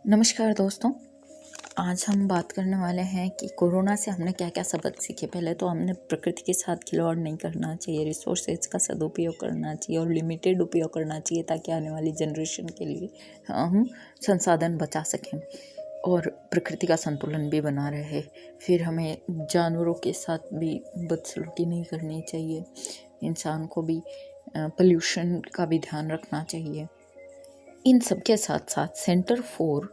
नमस्कार दोस्तों। आज हम बात करने वाले हैं कि कोरोना से हमने क्या क्या सबक सीखे। पहले तो हमने प्रकृति के साथ खिलवाड़ नहीं करना चाहिए, रिसोर्सेज का सदुपयोग करना चाहिए और लिमिटेड उपयोग करना चाहिए ताकि आने वाली जनरेशन के लिए हम संसाधन बचा सकें और प्रकृति का संतुलन भी बना रहे। फिर हमें जानवरों के साथ भी बदसलूकी नहीं करनी चाहिए, इंसान को भी पोल्यूशन का भी ध्यान रखना चाहिए। इन सब के साथ साथ centre for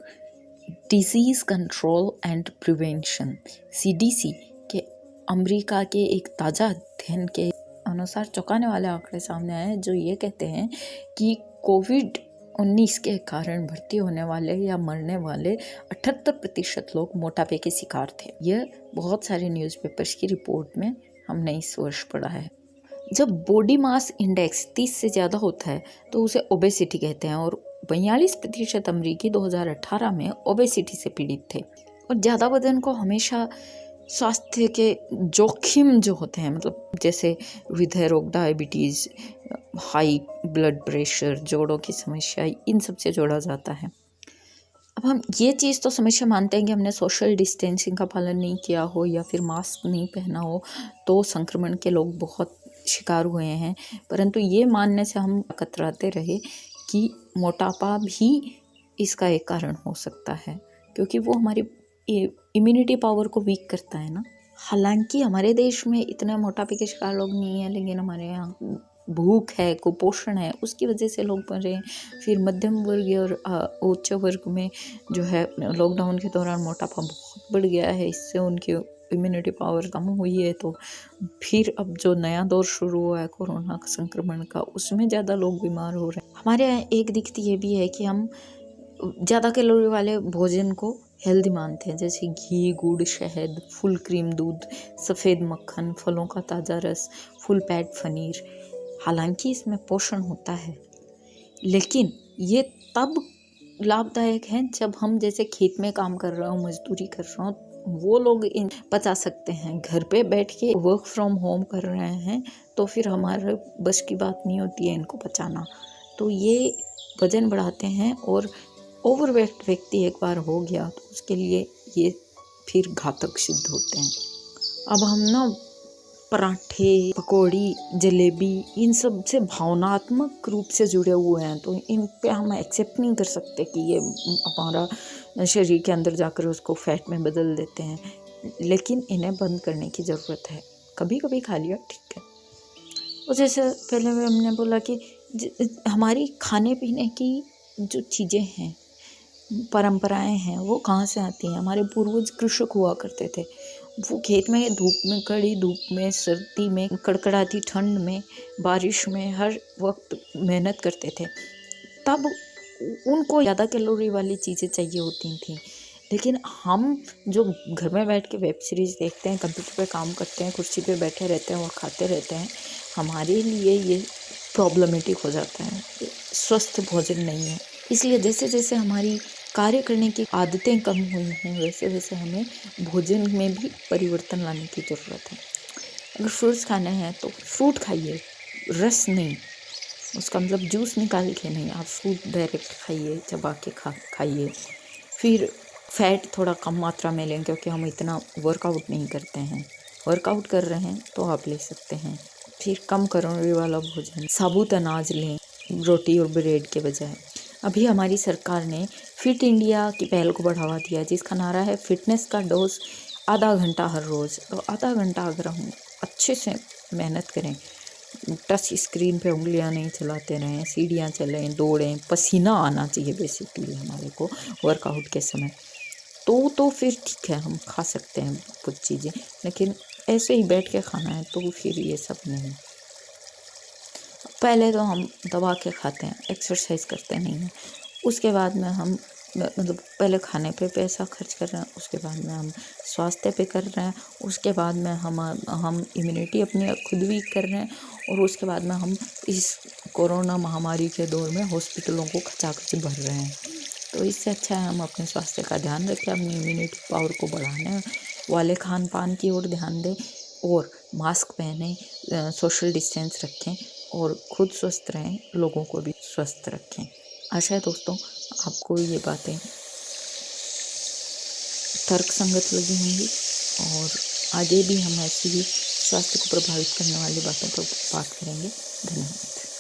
disease control and prevention CDC के अमेरिका के एक ताज़ा अध्ययन के अनुसार चौंकाने वाले आंकड़े सामने आए जो ये कहते हैं कि कोविड-19 के कारण भर्ती होने वाले या मरने वाले 78% लोग मोटापे के शिकार थे। यह बहुत सारे न्यूज़पेपर्स की रिपोर्ट में हमने इस वर्ष पढ़ा है। जब बॉडी मास इंडेक्स 30 से ज़्यादा होता है तो उसे ओबेसिटी कहते हैं और 42% अमरीकी 2018 में ओबेसिटी से पीड़ित थे। और ज़्यादा वजन को हमेशा स्वास्थ्य के जोखिम जो होते हैं, मतलब जैसे हृदय रोग, डायबिटीज़, हाई ब्लड प्रेशर, जोड़ों की समस्या, इन सब से जोड़ा जाता है। अब हम ये चीज़ तो हमेशा मानते हैं कि हमने सोशल डिस्टेंसिंग का पालन नहीं किया हो या फिर मास्क नहीं पहना हो तो संक्रमण के लोग बहुत शिकार हुए हैं, परंतु ये मानने से हम कतराते रहे कि मोटापा भी इसका एक कारण हो सकता है, क्योंकि वो हमारी इम्यूनिटी पावर को वीक करता है ना। हालांकि हमारे देश में इतने मोटापे के शिकार लोग नहीं हैं, लेकिन हमारे यहाँ भूख है, कुपोषण है, उसकी वजह से लोग मर रहे हैं। फिर मध्यम वर्ग और उच्च वर्ग में जो है लॉकडाउन के दौरान मोटापा बहुत बढ़ गया है, इससे उनकी इम्यूनिटी पावर कम हुई है। तो फिर अब जो नया दौर शुरू हुआ है कोरोना संक्रमण का, उसमें ज़्यादा लोग बीमार हो रहे हैं। हमारे यहाँ एक दिक्कत ये भी है कि हम ज़्यादा कैलोरी वाले भोजन को हेल्दी मानते हैं, जैसे घी, गुड़, शहद, फुल क्रीम दूध, सफ़ेद मक्खन, फलों का ताज़ा रस, फुल पैट पनीर। हालांकि इसमें पोषण होता है, लेकिन ये तब लाभदायक है जब हम जैसे खेत में काम कर रहे हो, मजदूरी कर रहे हो, वो लोग इन पचा सकते हैं। घर पे बैठ के वर्क फ्रॉम होम कर रहे हैं तो फिर हमारे बस की बात नहीं होती है इनको पचाना, तो ये वजन बढ़ाते हैं। और ओवरवेट व्यक्ति एक बार हो गया तो उसके लिए ये फिर घातक सिद्ध होते हैं। अब हम ना पराठे, पकौड़ी, जलेबी, इन सब से भावनात्मक रूप से जुड़े हुए हैं, तो इन पे हम एक्सेप्ट नहीं कर सकते कि ये हमारा शरीर के अंदर जाकर उसको फैट में बदल देते हैं, लेकिन इन्हें बंद करने की ज़रूरत है। कभी कभी खा लिया ठीक है। और जैसे पहले हमने बोला कि हमारी खाने पीने की जो चीज़ें हैं, परंपराएं हैं, वो कहाँ से आती हैं। हमारे पूर्वज कृषक हुआ करते थे, वो खेत में धूप में, कड़ी धूप में, सर्दी में, कड़कड़ाती ठंड में, बारिश में, हर वक्त मेहनत करते थे। तब उनको ज़्यादा कैलोरी वाली चीज़ें चाहिए होती थी, लेकिन हम जो घर में बैठ के वेब सीरीज़ देखते हैं, कंप्यूटर पे काम करते हैं, कुर्सी पे बैठे रहते हैं और खाते रहते हैं, हमारे लिए ये प्रॉब्लमेटिक हो जाता है, स्वस्थ भोजन नहीं है। इसलिए जैसे जैसे हमारी कार्य करने की आदतें कम हुई हैं, वैसे वैसे हमें भोजन में भी परिवर्तन लाने की ज़रूरत है। अगर फ्रूट्स खाने हैं तो फ्रूट खाइए, रस नहीं, उसका मतलब जूस निकाल के नहीं, आप फ्रूट डायरेक्ट खाइए, चबा के खाइए। फिर फैट थोड़ा कम मात्रा में लें, क्योंकि हम इतना वर्कआउट नहीं करते हैं। वर्कआउट कर रहे हैं तो आप ले सकते हैं। फिर कम कैलोरी वाला भोजन, साबुत अनाज लें रोटी और ब्रेड के बजाय। अभी हमारी सरकार ने फिट इंडिया की पहल को बढ़ावा दिया, जिसका नारा है फिटनेस का डोज आधा घंटा हर रोज़। तो आधा घंटा अगर हम अच्छे से मेहनत करें, टच स्क्रीन पे उंगलियां नहीं चलाते रहें, सीढ़ियाँ चलें, दौड़ें, पसीना आना चाहिए बेसिकली हमारे को वर्कआउट के समय, तो फिर ठीक है, हम खा सकते हैं कुछ चीज़ें। लेकिन ऐसे ही बैठ के खाना है तो फिर ये सब नहीं। पहले तो हम दबा के खाते हैं, एक्सरसाइज करते नहीं हैं, उसके बाद में हम मतलब पहले खाने पे पैसा खर्च कर रहे हैं, उसके बाद में हम स्वास्थ्य पे कर रहे हैं, उसके बाद में हम इम्यूनिटी अपनी खुद वीक कर रहे हैं, और उसके बाद में हम इस कोरोना महामारी के दौर में हॉस्पिटलों को खचाखच भर रहे हैं। तो इससे अच्छा है हम अपने स्वास्थ्य का ध्यान रखें, अपनी इम्यूनिटी पावर को बढ़ाने वाले खान पान की ओर ध्यान दें, और मास्क पहने, सोशल डिस्टेंस रखें, और खुद स्वस्थ रहें, लोगों को भी स्वस्थ रखें। आशा है दोस्तों आपको ये बातें तर्क संगत लगी होंगी और आगे भी हम ऐसी ही स्वास्थ्य को प्रभावित करने वाली बातों पर बात करेंगे। धन्यवाद।